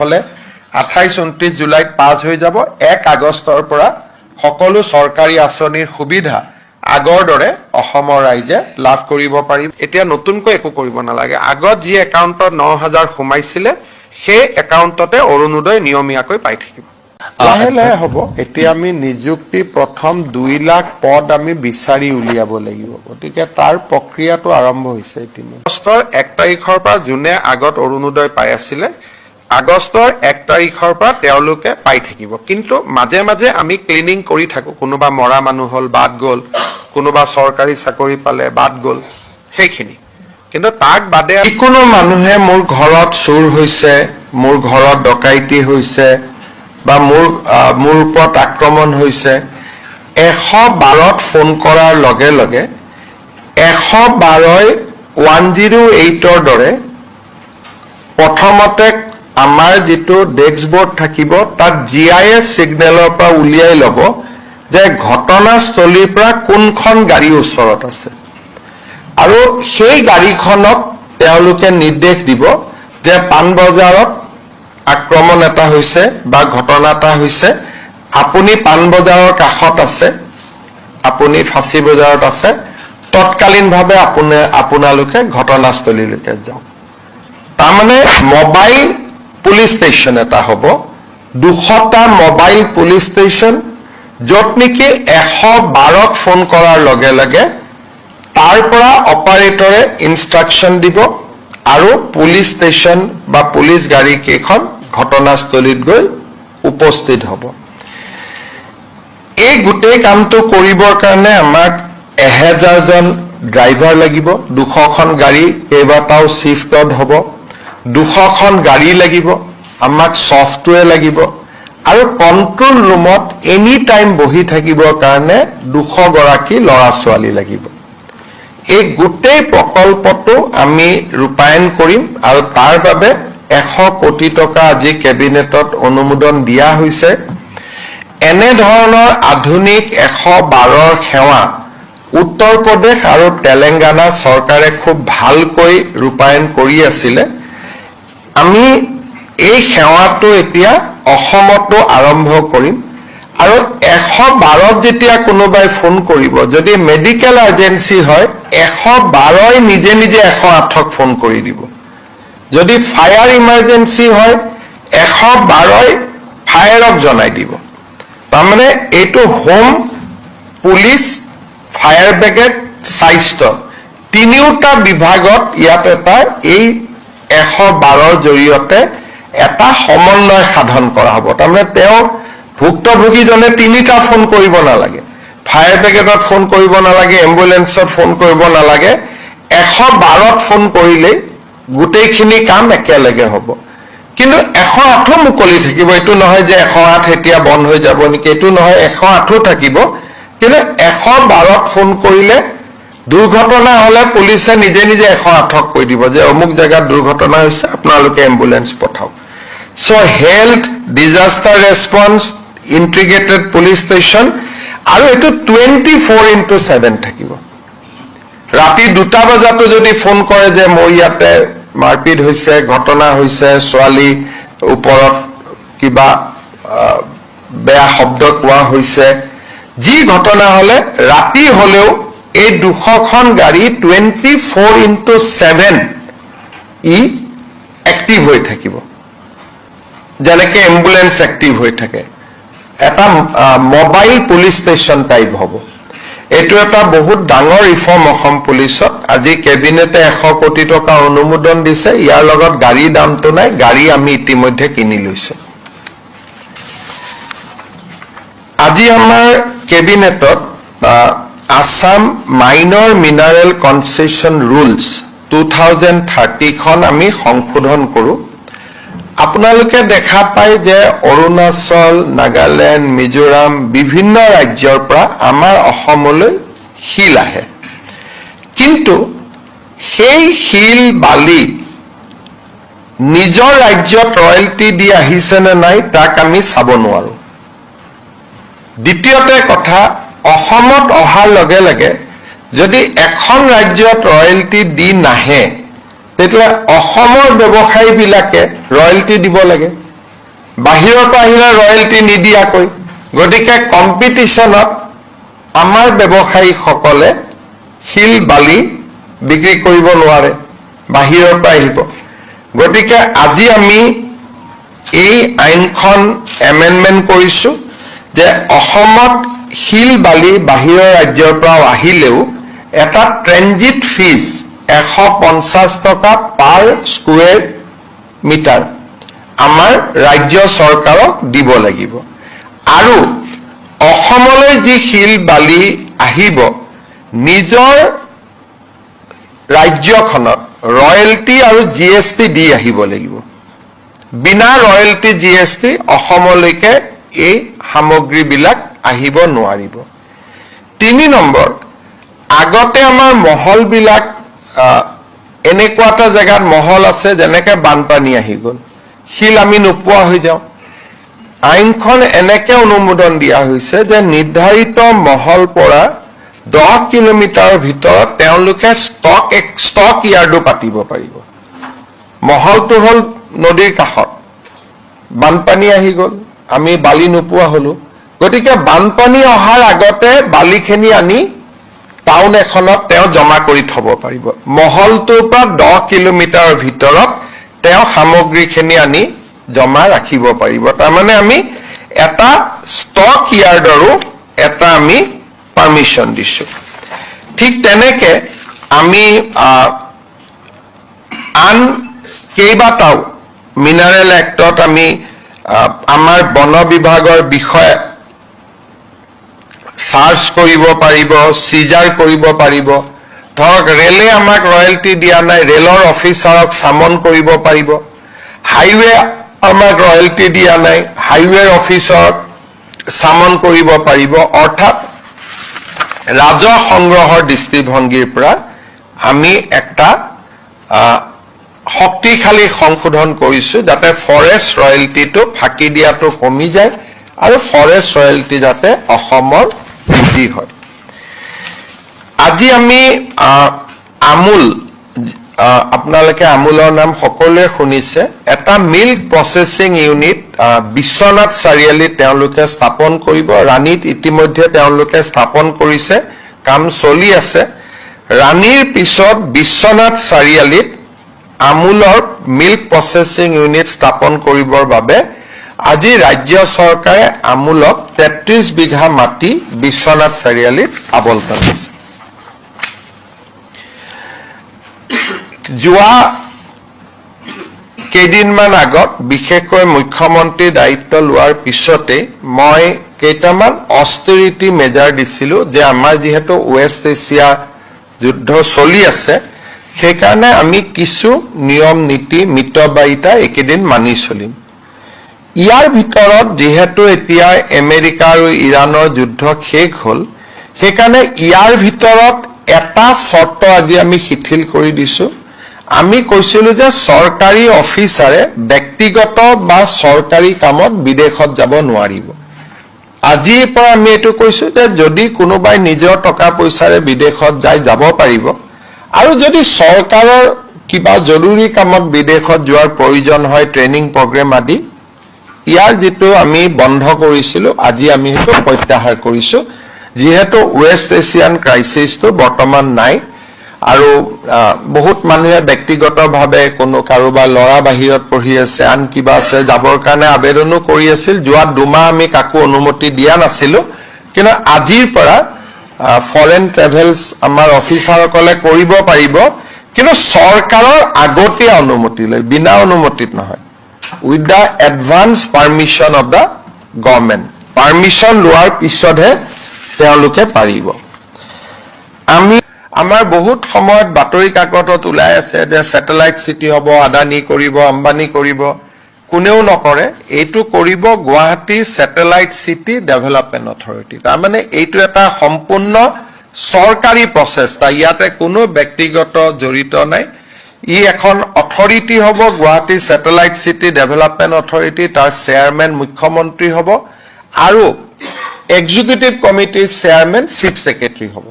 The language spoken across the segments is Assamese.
হলে 28-29 জুলাইত পাছ হৈ যাব 1 আগষ্টৰ পৰা সকলো চৰকাৰী আঁচনিৰ সুবিধা আগৰ দৰে অসমৰ ৰাইজে লাভ কৰিব পাৰিব এতিয়া নতুনকৈ একো কৰিব নালাগে আগত যি একাউণ্টত 9000 সোমাইছিলে সেই একাউণ্টতে অৰুণোদয় নিয়মীয়াকৈ পাই থাকিব লাহে লাহে হ'ব এতিয়া আমি নিযুক্তি প্ৰথম 2 লাখ পদ আমি বিচাৰি উলিয়াব লাগিব গতিকে তাৰ প্ৰক্ৰিয়াটো আৰম্ভ হৈছে ইতিমধ্যে আগষ্টৰ 1 তাৰিখৰ পৰা যোনে আগত অৰুণোদয় পাই আছিলে আগষ্টৰ 1 তাৰিখৰ পৰা তেওঁলোকে পাই থাকিব কিন্তু মাজে মাজে আমি ক্লিনিং কৰি থাকো কোনোবা মৰা মানুহ হল বাদ গল কোনোবা চৰকাৰী চাকৰি পালে বাদ গল সেইখিনি কিন্তু তাক বাদে কোনো মানুহে মোৰ ঘৰত চুৰ হৈছে মোৰ ঘৰত ডকাইতি হৈছে বা মোৰ ওপৰত আক্ৰমণ হৈছে 112ত ফোন কৰাৰ লগে লগে 112ই 108ৰ দৰে প্ৰথমতে আমাৰ যেটো ডেস্কবোৰ্ড থাকিব তাত GIS সিগনেলৰ পৰা উলিয়াই ল'ব যে ঘটনাস্থলীৰ পৰা কোনখন গাড়ী ওচৰত আছে আৰু সেই গাড়ীখনক তেওঁলোকে নিৰ্দেশ দিব যে পানবজাৰত আক্ৰমণ এটা হৈছে বা ঘটনা এটা হৈছে আপুনি পানবজাৰৰ কাষত আছে আপুনি ফাঁচী বজাৰত আছে তৎকালীনভাৱে আপোনালোকে ঘটনাস্থলীলৈকে যাওক তাৰমানে মোবাইল পুলিচ ষ্টেচন এটা হ'ব 200টা মোবাইল পুলিচ ষ্টেচন য'ত নেকি 112ক ফোন কৰাৰ লগে লগে তাৰ পৰা অপাৰেটৰে ইনষ্ট্ৰাকচন দিব আৰু পুলিচ ষ্টেচন বা পুলিচ গাড়ী কেইখন ঘটনাস্থলীত গৈ উপস্থিত হ'ব এই গোটেই কামটো কৰিবৰ কাৰণে আমাক 1000 জন ড্ৰাইভাৰ লাগিব 200খন গাড়ী কেইবাটাও শিফটত হ'ব 200খন গাড়ী লাগিব আমাক সফটওয়্যাৰ লাগিব আৰু কন্ট্ৰোল ৰুমত এনি টাইম বহি থাকিবৰ কাৰণে 200 গৰাকী ল'ৰা ছোৱালী লাগিব এই গোটেই প্ৰকল্পটো আমি ৰূপায়ণ কৰিম আৰু তাৰ বাবে 100 কোটি টকা আজি কেবিনেটত অনুমোদন দিয়া হৈছে এনে ধৰণৰ আধুনিক 112ৰ সেৱা উত্তৰ প্ৰদেশ আৰু তেলেংগানা চৰকাৰে খুব ভালকৈ ৰূপায়ণ কৰি আছিল আমি এই সেৱাটো এতিয়া অসমতো আৰম্ভ কৰিম আৰু 112ত যেতিয়া কোনোবাই ফোন কৰিব যদি মেডিকেল এজেন্সি হয় 112ই নিজে নিজে 108ক ফোন কৰি দিব যদি ফায়াৰ ইমাৰ্জেন্সি হয় 112ই ফায়াৰক জনাই দিব তাৰমানে এইটো হোম পুলিচ ফায়াৰ ব্ৰিগেড স্বাস্থ্য তিনিওটা বিভাগত ইয়াত এটা এই 112ৰ জৰিয়তে এটা সমন্বয় সাধন কৰা হ'ব তাৰমানে তেওঁ ভুক্তভোগীজনে তিনিটা ফোন কৰিব নালাগে ফায়াৰ ব্ৰিগেডত ফোন কৰিব নালাগে এম্বুলেন্সত ফোন কৰিব নালাগে 112ত ফোন কৰিলে গোটেইখিনি কাম একেলগে হ'ব কিন্তু 108 মুকলি থাকিব এটো নহয় যে 108 এতিয়া বন্ধ হৈ যাব নেকি এটো নহয় 108 থাকিব কিন্তু 112ত ফোন কৰিলে দুৰ্ঘটনা হলে পুলিচে নিজে নিজে 108ক কৈ দিব যে অমুক জায়গাত দুৰ্ঘটনা হৈছে আপোনালোকে এম্বুলেন্স পঠাওক so health disaster response integrated police station আৰু এটো 24/7 থাকিব ৰাতি 2টা বজাতো যদি ফোন কৰে যে মই ইয়াতে মাৰপিট হৈছে ঘটনা হৈছে ছোৱালী ওপৰত কিবা বেয়া শব্দ কোৱা হৈছে যি ঘটনা হলে ৰাতি হলেও এই 200খন গাড়ী 24/7 ই এক্টিভ হৈ থাকিব যেনেকে এম্বুলেন্স এক্টিভ হৈ থাকে এটা মোবাইল পুলিচ ষ্টেচন টাইপ হ'ব এটো এটা বহুত ডাঙৰ ৰিফৰ্ম অসম পুলিচত আজি কেবিনেটে 100 কোটি টকা অনুমোদন দিছে ইয়াৰ লগত গাড়ী দামটো নাই গাড়ী আমি ইতিমধ্যে কিনি লৈছো আজি আমাৰ কেবিনেটত Assam Minor Mineral Concession Rules 2030 খন আমি সংশোধন কৰো আপোনালোকে দেখা পায় যে অৰুণাচল নাগালেণ্ড মিজোৰাম বিভিন্ন ৰাজ্যৰ পৰা আমাৰ অসমলৈ শিল আহে কিন্তু সেই শিল বালি নিজৰ ৰাজ্যত ৰয়েলটি দি আহিছে নে নাই তাক আমি চাব নোৱাৰো দ্বিতীয়তে কথা অসমত অহাৰ লগে লগে যদি এখন ৰাজ্যত ৰয়েলটি দি নাহে তেতিয়া অসমৰ ব্যৱসায়ী বিলাকে ৰয়েলটি দিব লাগে বাহিৰৰ পৰা আহিলে ৰয়েলটি নিদিয়াকৈ। গতিকে কম্পিটিশ্যনত আমাৰ ব্যৱসায়ীসকলে শিল বালি বিক্ৰী কৰিব নোৱাৰে, বাহিৰৰ পৰা আহিব। গতিকে আজি আমি এই আইনখন এমেণ্ডমেণ্ট কৰিছোঁ যে অসমত শিল বালি বাহিৰৰ ৰাজ্যৰ পৰা আহিলেও এটা ট্ৰেনজিট ফিজ 150 টকা পাৰ স্কুৱেৰ মিটাৰ আমাৰ ৰাজ্য চৰকাৰক দিব লাগিব। আৰু অসমলৈ যি শিল বালি আহিব নিজৰ ৰাজ্যখনত ৰয়েলটি আৰু GST দি আহিব লাগিব। বিনা ৰয়েলটি GST অসমলৈকে এই সামগ্ৰীবিলাক আহিব নোৱাৰিব। 3 নম্বৰ, আগতে আমাৰ মহলবিলাক এনেকুৱা এটা জেগাত মহল আছে যেনেকে বানপানী আহি গ'ল, শিল আমি নোপোৱা হৈ যাওঁ। আইনখন এনেকে অনুমোদন দিয়া হৈছে যে নিৰ্ধাৰিত মহল পৰা 10 কিলোমিটাৰৰ ভিতৰত তেওঁলোকে ষ্টক ইয়াৰ্ডো পাতিব পাৰিব। মহলটো হ'ল নদীৰ কাষত, বানপানী আহি গ'ল, আমি বালি নোপোৱা হলো। গতিকে বানপানী অহাৰ আগতে বালিখিনি আনি টাউন এখনত তেওঁ জমা কৰি থব পাৰিব। মহলটোৰ পৰা 10 কিলোমিটাৰৰ ভিতৰত তেওঁ সামগ্ৰীখিনি আনি জমা ৰাখিব পাৰিব। তাৰমানে আমি এটা ষ্টক ইয়াৰ্ডৰো এটা আমি পাৰ্মিশ্যন দিছোঁ। ঠিক তেনেকে আমি আন কেইবাটাও মিনাৰেল এক্টত আমি আমাৰ বন বিভাগৰ বিষয়ে চাৰ্চ কৰিব পাৰিব, চিজাৰ কৰিব পাৰিব। ধৰক ৰেলে আমাক ৰয়েলটি দিয়া নাই, ৰেলৰ অফিচাৰক চামন কৰিব পাৰিব। হাইৱে আমাক ৰয়েলটি দিয়া নাই, হাইৱেৰ অফিচৰক চামন কৰিব পাৰিব। অৰ্থাৎ ৰাজহ সংগ্ৰহৰ দৃষ্টিভংগীৰ পৰা আমি একটা শক্তিশালী সংশোধন কৰিছোঁ যাতে ফৰেষ্ট ৰয়েলটিটো ফাঁকি দিয়াটো কমি যায় আৰু ফৰেষ্ট ৰয়েলটি যাতে অসমৰ বৃদ্ধি হয়। আজি আমি আমুল, আপোনালোকে আমুলৰ নাম সকলোৱে শুনিছে, এটা মিল্ক প্ৰচেছিং ইউনিট বিশ্বনাথ চাৰিআলিত তেওঁলোকে স্থাপন কৰিব। ৰাণীত ইতিমধ্যে তেওঁলোকে স্থাপন কৰিছে, কাম চলি আছে। ৰাণীৰ পিছত বিশ্বনাথ চাৰিআলিত আমুলৰ মিল্ক প্ৰচেছিং ইউনিট স্থাপন কৰিবৰ বাবে আজি ৰাজ্য চৰকাৰে আমুলক 33 বিঘা মাটি বিশ্বনাথ চাৰিআলিত আবণ্টন দিছে। যোৱা কেইদিনমান আগত বিশেষকৈ মুখ্যমন্ত্ৰীৰ দায়িত্ব লোৱাৰ পিছতে মই কেইটামান অষ্টেৰিটি মেজাৰ দিছিলোঁ যে আমাৰ যিহেতু ৱেষ্ট এছিয়া যুদ্ধ চলি আছে, সেইকাৰণে আমি কিছু নিয়ম নীতি মিতব্যয়িতা এইকেইদিন মানি চলিম। ইয়াৰ ভিতৰত যিহেতু এতিয়া আমেৰিকা আৰু ইৰাণৰ যুদ্ধ শেষ হ'ল, সেইকাৰণে ইয়াৰ ভিতৰত এটা চৰ্ত আজি আমি শিথিল কৰি দিছোঁ। আমি কৈছিলোঁ যে চৰকাৰী অফিচাৰে ব্যক্তিগত বা চৰকাৰী কামত বিদেশত যাব নোৱাৰিব। আজিৰ পৰা আমি এইটো কৈছোঁ যে যদি কোনোবাই নিজৰ টকা পইচাৰে বিদেশত যাব পাৰিব। আৰু যদি চৰকাৰৰ কিবা জৰুৰী কামত বিদেশত যোৱাৰ প্ৰয়োজন হয়, ট্ৰেইনিং প্ৰগ্ৰেম আদি, ইয়াৰ যিটো আমি বন্ধ কৰিছিলোঁ আজি আমি সেইটো প্ৰত্যাহাৰ কৰিছোঁ। যিহেতু ৱেষ্ট এছিয়ান ক্ৰাইচিছটো বৰ্তমান নাই আৰু বহুত মানুহে ব্যক্তিগতভাৱে কোনো কাৰোবাৰ ল'ৰা বাহিৰত পঢ়ি আছে, আন কিবা আছে, যাবৰ কাৰণে আবেদনো কৰি আছিল। যোৱা 2 মাহ আমি কাকো অনুমতি দিয়া নাছিলোঁ, কিন্তু আজিৰ পৰা ফৰেন ট্ৰেভেলছ আমাৰ অফিচাৰসকলে কৰিব পাৰিব, কিন্তু চৰকাৰৰ আগতীয়া অনুমতি লৈ, বিনা অনুমতিত নহয়, with the advance permission of the government. Permission লোৱাৰ পিছতহে তেওঁলোকে পাৰিব। আমাৰ বহুত সময়ত বাতৰি কাকতত ওলাই আছে যে ছেটেলাইট চিটি হ'ব, আদানী কৰিব, আম্বানী কৰিব, কোনেও নকৰে। এইটো কৰিব Guwahati satellite city development authority. তাৰমানে এইটো এটা সম্পূৰ্ণ চৰকাৰী প্ৰচেষ্টা, ইয়াতে কোনো ব্যক্তিগত জড়িত নাই। ই এখন অথৰিটি হ'ব, Guwahati satellite city development authority. তাৰ চেয়াৰমেন মুখ্যমন্ত্ৰী হ'ব আৰু এক্সিকিউটিভ কমিটিৰ চেয়াৰমেন চিফ ছেক্ৰেটাৰী হ'ব।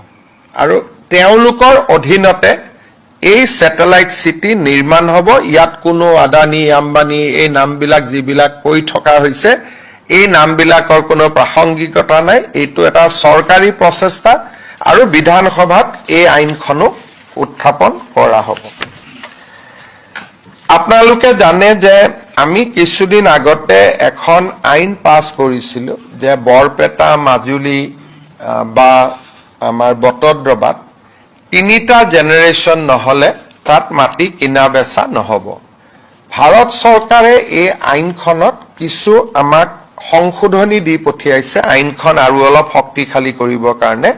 আৰু তেওঁলোকৰ অধীনতে এই স্যাটেলাইট সিটি নিৰ্মাণ হ'ব ইয়াত কোনো আদানী আম্বানী এই নামবিলাক যিবিলাক কৈ থকা হৈছে এই নামবিলাকৰ কোনো প্ৰাসংগিকতা নাই এইটো এটা চৰকাৰী প্ৰচেষ্টা আৰু বিধানসভাত এই আইনখনো উত্থাপন কৰা হ'ব আপোনালোকে জানে যে আমি কিছুদিন আগতে এখন আইন পাস কৰিছিলো যে বৰপেটা মাজুলী বা আমাৰ বটদ্ৰবাত তিনিটা জেনেৰেশ্যন নহলে তাত মাটি কিনা বেচা নহব ভাৰত চৰকাৰে এই আইনখনত কিছু আমাক সংশোধনী দি পঠিয়াইছে আইনখন আৰু অলপ শক্তিশালী কৰিবৰ কাৰণে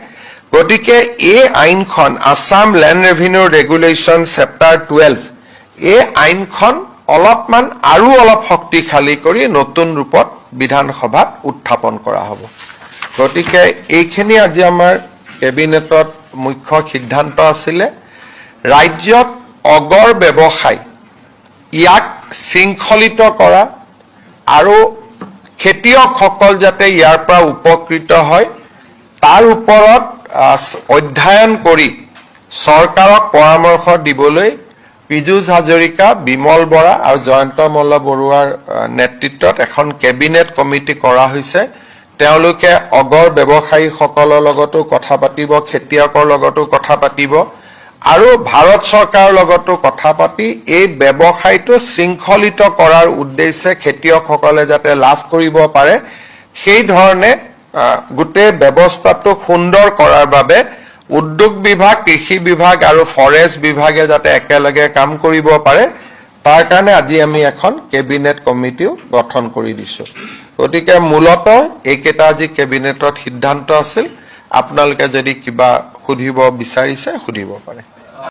গতিকে এই আইনখন Assam land revenue regulation chapter 12 এই আইনখন অলপমান আৰু অলপ শক্তিশালী কৰি নতুন ৰূপত বিধানসভাত উত্থাপন কৰা হ'ব গতিকে এইখিনি আজি আমাৰ কেবিনেটত মুখ্য সিদ্ধান্ত আছিলে ৰাজ্যত অগৰ ব্যৱসায় ইয়াক শৃংখলিত কৰা আৰু খেতিয়কসকল যাতে ইয়াৰ পৰা উপকৃত হয় তাৰ ওপৰত অধ্যয়ন কৰি চৰকাৰক পৰামৰ্শ দিবলৈ পীযুষ হাজৰিকা বিমল বৰা আৰু জয়ন্ত মল্ল বৰুৱাৰ নেতৃত্বত এখন কেবিনেট কমিটি কৰা হৈছে তেওঁলোকে অগৰ ব্যৱসায়ীসকলৰ লগতো কথা পাতিব খেতিয়কৰ লগতো কথা পাতিব আৰু ভাৰত চৰকাৰৰ লগতো কথা পাতি এই ব্যৱসায়টো শৃংখলিত কৰাৰ উদ্দেশ্যে খেতিয়কসকলে যাতে লাভ কৰিব পাৰে সেই ধৰণে গোটেই ব্যৱস্থাটো সুন্দৰ কৰাৰ বাবে উদ্যোগ বিভাগ কৃষি বিভাগ আৰু ফৰেষ্ট বিভাগে যাতে একেলগে কাম কৰিব পাৰে তাৰ কাৰণে আজি আমি এখন কেবিনেট কমিটিও গঠন কৰি দিছো গতিকে মূলতঃ এইকেইটা আজি কেবিনেটত সিদ্ধান্ত আছিল আপোনালোকে যদি কিবা সুধিব বিচাৰিছে সুধিব পাৰে